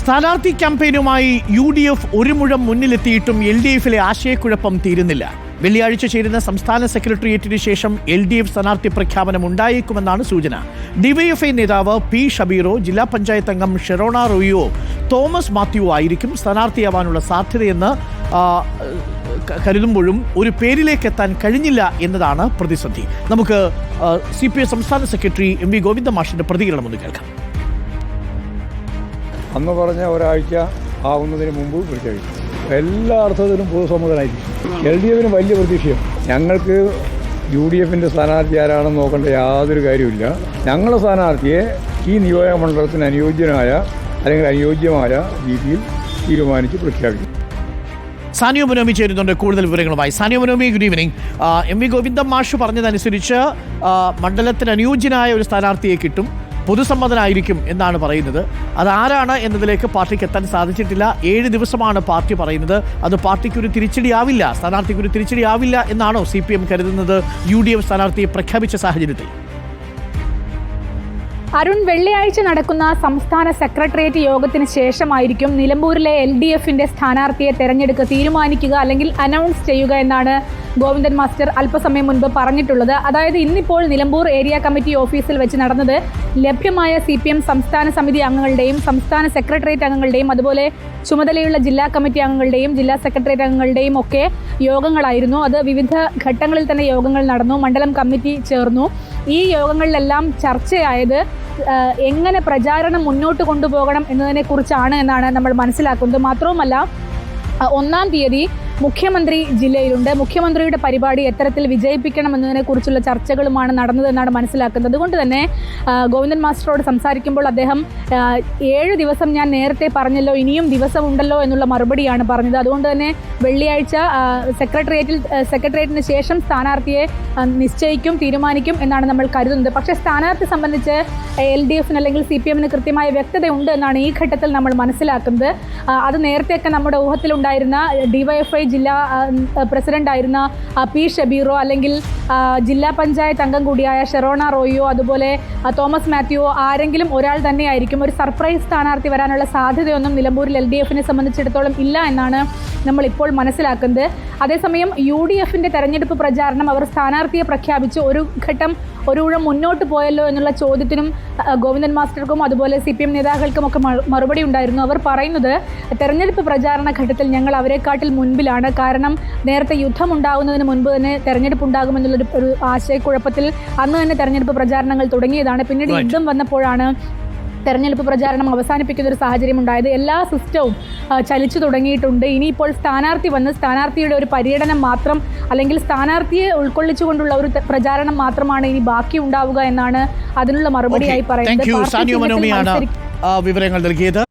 സ്ഥാനാർത്ഥി ക്യാമ്പയിനുമായി UDF ഒരു മുഴം മുന്നിലെത്തിയിട്ടും LDF-ലെ ആശയക്കുഴപ്പം തീരുന്നില്ല. വെള്ളിയാഴ്ച ചേരുന്ന സംസ്ഥാന സെക്രട്ടേറിയറ്റിന് ശേഷം LDF സ്ഥാനാർത്ഥി പ്രഖ്യാപനം ഉണ്ടായേക്കുമെന്നാണ് സൂചന. DYFI നേതാവ് P. ഷബീറോ, ജില്ലാ പഞ്ചായത്ത് അംഗം ഷെറോണ റോയിയോ, തോമസ് മാത്യു ആയിരിക്കും സ്ഥാനാർത്ഥിയാവാനുള്ള സാധ്യതയെന്ന് കരുതുമ്പോഴും ഒരു പേരിലേക്ക് എത്താൻ കഴിഞ്ഞില്ല എന്നതാണ് പ്രതിസന്ധി. നമുക്ക് CPI സംസ്ഥാന സെക്രട്ടറി MV ഗോവിന്ദ മാഷിന്റെ പ്രതികരണം ഒന്ന് കേൾക്കാം. അന്ന് പറഞ്ഞ ഒരാഴ്ച ആവുന്നതിന് മുമ്പ് പ്രഖ്യാപിച്ചു. എല്ലാ അർത്ഥത്തിലും പൊതുസമ്മതനായിരിക്കും. LDF-ന് വലിയ പ്രതീക്ഷയും. ഞങ്ങൾക്ക് UDF-ൻ്റെ സ്ഥാനാർത്ഥി ആരാണെന്ന് നോക്കേണ്ട യാതൊരു കാര്യമില്ല. ഞങ്ങളുടെ സ്ഥാനാർത്ഥിയെ ഈ നിയോജകമണ്ഡലത്തിന് അനുയോജ്യനായ അല്ലെങ്കിൽ അനുയോജ്യമായ രീതിയിൽ തീരുമാനിച്ച് പ്രഖ്യാപിക്കും. സാനിയോ മനോമി ചേരുന്നുണ്ട് കൂടുതൽ വിവരങ്ങളുമായി. Sanio മനോമി, good evening. MV Govinda മാഷ് പറഞ്ഞതനുസരിച്ച് മണ്ഡലത്തിന് അനുയോജ്യനായ ഒരു സ്ഥാനാർത്ഥിയെ കിട്ടും, പൊതുസമ്മതനായിരിക്കും എന്നാണ് പറയുന്നത്. അതാരാണ് എന്നതിലേക്ക് പാർട്ടിക്ക് എത്താൻ സാധിച്ചിട്ടില്ല. 7 ദിവസമാണ് പാർട്ടി പറയുന്നത്. അത് പാർട്ടിക്കൊരു തിരിച്ചടിയാവില്ല, സ്ഥാനാർത്ഥിക്കൊരു തിരിച്ചടിയാവില്ല എന്നാണോ CPM കരുതുന്നത് UDF സ്ഥാനാർത്ഥിയെ പ്രഖ്യാപിച്ച സാഹചര്യത്തിൽ? അരുൺ, വെള്ളിയാഴ്ച നടക്കുന്ന സംസ്ഥാന സെക്രട്ടേറിയറ്റ് യോഗത്തിന് ശേഷമായിരിക്കും നിലമ്പൂരിലെ LDF-ന്റെ സ്ഥാനാർത്ഥിയെ തെരഞ്ഞെടുക്കുക തീരുമാനിക്കുക അല്ലെങ്കിൽ അനൗൺസ് ചെയ്യുക എന്നാണ് ഗോവിന്ദൻ മാസ്റ്റർ അല്പസമയം മുൻപ് പറഞ്ഞിട്ടുള്ളത്. അതായത് ഇന്നിപ്പോൾ നിലമ്പൂർ ഏരിയ കമ്മിറ്റി ഓഫീസിൽ വെച്ച് നടന്നത് ലഭ്യമായ CPM സംസ്ഥാന സമിതി അംഗങ്ങളുടെയും സംസ്ഥാന സെക്രട്ടേറിയറ്റ് അംഗങ്ങളുടെയും അതുപോലെ ചുമതലയുള്ള ജില്ലാ കമ്മിറ്റി അംഗങ്ങളുടെയും ജില്ലാ സെക്രട്ടേറിയറ്റ് അംഗങ്ങളുടെയും ഒക്കെ യോഗങ്ങളായിരുന്നു. അത് വിവിധ ഘട്ടങ്ങളിൽ തന്നെ യോഗങ്ങൾ നടന്നു. മണ്ഡലം കമ്മിറ്റി ചേർന്നു. ഈ യോഗങ്ങളിലെല്ലാം ചർച്ചയായത് എങ്ങനെ പ്രചാരണം മുന്നോട്ട് കൊണ്ടുപോകണം എന്നതിനെ കുറിച്ചാണ് എന്നാണ് നമ്മൾ മനസ്സിലാക്കുന്നത്. മാത്രവുമല്ല, 1-ാം തീയതി മുഖ്യമന്ത്രി ജില്ലയിലുണ്ട്. മുഖ്യമന്ത്രിയുടെ പരിപാടി എത്തരത്തിൽ വിജയിപ്പിക്കണം എന്നതിനെക്കുറിച്ചുള്ള ചർച്ചകളുമാണ് നടന്നതെന്നാണ് മനസ്സിലാക്കുന്നത്. അതുകൊണ്ട് തന്നെ ഗോവിന്ദൻ മാസ്റ്ററോട് സംസാരിക്കുമ്പോൾ അദ്ദേഹം 7 ദിവസം ഞാൻ നേരത്തെ പറഞ്ഞല്ലോ, ഇനിയും ദിവസമുണ്ടല്ലോ എന്നുള്ള മറുപടിയാണ് പറഞ്ഞത്. അതുകൊണ്ട് തന്നെ വെള്ളിയാഴ്ച സെക്രട്ടേറിയറ്റിന് ശേഷം സ്ഥാനാർത്ഥിയെ നിശ്ചയിക്കും, തീരുമാനിക്കും എന്നാണ് നമ്മൾ കരുതുന്നത്. പക്ഷേ സ്ഥാനാർത്ഥി സംബന്ധിച്ച് LDF-ന് അല്ലെങ്കിൽ CPM-ന് കൃത്യമായ വ്യക്തതയുണ്ട് എന്നാണ് ഈ ഘട്ടത്തിൽ നമ്മൾ മനസ്സിലാക്കുന്നത്. അത് നേരത്തെയൊക്കെ നമ്മുടെ ഊഹത്തിലുണ്ടായിരുന്ന DYFI ജില്ലാ പ്രസിഡന്റായിരുന്ന P. ഷബീറോ അല്ലെങ്കിൽ ജില്ലാ പഞ്ചായത്ത് അംഗം കൂടിയായ ഷെറോണ റോയിയോ അതുപോലെ തോമസ് മാത്യുവോ ആരെങ്കിലും ഒരാൾ തന്നെയായിരിക്കും. ഒരു സർപ്രൈസ് സ്ഥാനാർത്ഥി വരാനുള്ള സാധ്യതയൊന്നും നിലമ്പൂരിൽ LDF-നെ സംബന്ധിച്ചിടത്തോളം ഇല്ല എന്നാണ് നമ്മൾ ഇപ്പോൾ മനസ്സിലാക്കുന്നത്. അതേസമയം UDF-ന്റെ തെരഞ്ഞെടുപ്പ് പ്രചാരണം അവർ സ്ഥാനാർത്ഥിയെ പ്രഖ്യാപിച്ച് ഒരു ഘട്ടം ഒരു ഊഴം മുന്നോട്ട് പോയല്ലോ എന്നുള്ള ചോദ്യത്തിനും ഗോവിന്ദൻ മാസ്റ്റർക്കും അതുപോലെ CPM നേതാക്കൾക്കും ഒക്കെ മറുപടി ഉണ്ടായിരുന്നു. അവർ പറയുന്നത് തെരഞ്ഞെടുപ്പ് പ്രചാരണ ഘട്ടത്തിൽ ഞങ്ങൾ അവരെക്കാട്ടിൽ മുൻപിലാണ്. കാരണം നേരത്തെ യുദ്ധം ഉണ്ടാകുന്നതിന് മുൻപ് തന്നെ തെരഞ്ഞെടുപ്പ് ഉണ്ടാകുമെന്നുള്ളൊരു ആശയക്കുഴപ്പത്തിൽ അന്ന് തന്നെ തെരഞ്ഞെടുപ്പ് പ്രചാരണങ്ങൾ തുടങ്ങിയതാണ്. പിന്നീട് യുദ്ധം വന്നപ്പോഴാണ് തെരഞ്ഞെടുപ്പ് പ്രചാരണം അവസാനിപ്പിക്കുന്ന ഒരു സാഹചര്യം ഉണ്ടായത്. എല്ലാ സിസ്റ്റവും ചലിച്ചു തുടങ്ങിയിട്ടുണ്ട്. ഇനിയിപ്പോൾ സ്ഥാനാർത്ഥി വന്ന് സ്ഥാനാർത്ഥിയുടെ ഒരു പര്യടനം മാത്രം അല്ലെങ്കിൽ സ്ഥാനാർത്ഥിയെ ഉൾക്കൊള്ളിച്ചുകൊണ്ടുള്ള ഒരു പ്രചാരണം മാത്രമാണ് ഇനി ബാക്കി ഉണ്ടാവുക എന്നാണ് അതിനുള്ള മറുപടിയായി പറയുന്നത്. വിവരങ്ങൾ നൽകിയത്.